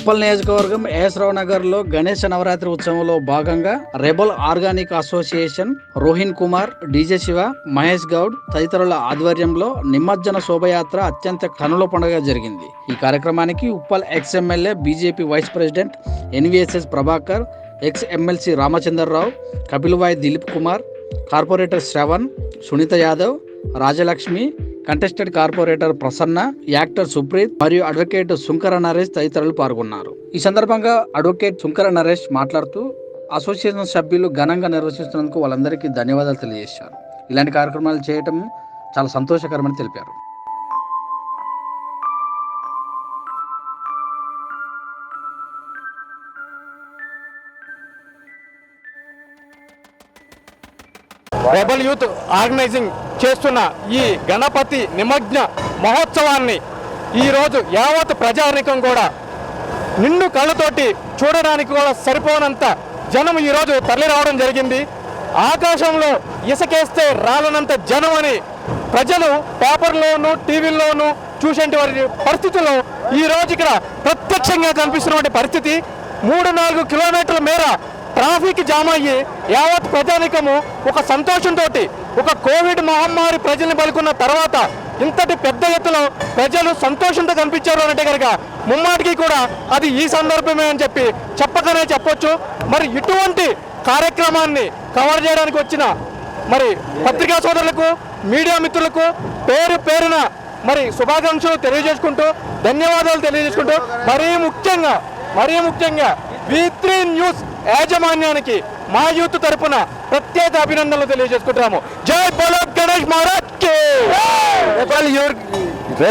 ఉప్పల్ నియోజకవర్గం ఏఎస్ రావు నగర్లో గణేష నవరాత్రి ఉత్సవంలో భాగంగా rebel organic association, Rohin Kumar, DJ Shiva, Mahesh Goud తదితరుల ఆధ్వర్యంలో నిమజ్జన శోభయాత్ర అత్యంత కనుల పండుగ జరిగింది. ఈ కార్యక్రమానికి Uppal ex MLA, BJP vice president NVSS Prabhakar, ex MLC Ramachandrarao, Kapilvai Dilip Kumar, corporator Shravan, Sunitha Yadav, Rajalakshmi, contested corporator Prasanna, actor Supreeth మరియు అడ్వకేట్ సుంకర నరేష్ తదితరులు పాల్గొన్నారు. ఈ సందర్భంగా అడ్వకేట్ సుంకర నరేష్ మాట్లాడుతూ అసోసియేషన్ సభ్యులు ఘనంగా నిర్వహిస్తున్నందుకు వాళ్ళందరికీ ధన్యవాదాలు తెలియజేశారు. ఇలాంటి కార్యక్రమాలు చేయటం చాలా సంతోషకరమని తెలిపారు. రెబల్ యూత్ ఆర్గనైజింగ్ చేస్తున్న ఈ గణపతి నిమజ్జన మహోత్సవాన్ని ఈరోజు యావత్ ప్రజానికం కూడా నిండు కళ్ళతోటి చూడడానికి కూడా సరిపోనంత జనం ఈరోజు తరలి రావడం జరిగింది. ఆకాశంలో ఇసుకేస్తే రాలనంత జనం అని ప్రజలు పేపర్లోనూ టీవీల్లోనూ చూసేటువంటి పరిస్థితుల్లో ఈరోజు ఇక్కడ ప్రత్యక్షంగా కనిపిస్తున్నటువంటి పరిస్థితి. 3-4 కిలోమీటర్ల మేర ట్రాఫిక్ జామ్ అయ్యి యావత్ ప్రజానికము ఒక సంతోషంతో ఒక కోవిడ్ మహమ్మారి ప్రజల్ని పలుకున్న తర్వాత ఇంతటి పెద్ద ఎత్తులో ప్రజలు సంతోషంతో కనిపించారు అంటే కనుక ముమ్మాటికి కూడా అది ఈ సందర్భమే అని చెప్పకనే చెప్పొచ్చు. మరి ఇటువంటి కార్యక్రమాన్ని కవర్ చేయడానికి వచ్చిన మరి పత్రికా సోదరులకు, మీడియా మిత్రులకు పేరు పేరున మరి శుభాకాంక్షలు తెలియజేసుకుంటూ, ధన్యవాదాలు తెలియజేసుకుంటూ, మరీ ముఖ్యంగా V3 న్యూస్ యాజమాన్యానికి మా యూత్ తరపున ప్రత్యేక అభినందనలు తెలియజేసుకుంటున్నాము. జై బోలో గణేష్ మహారాజ్ కి.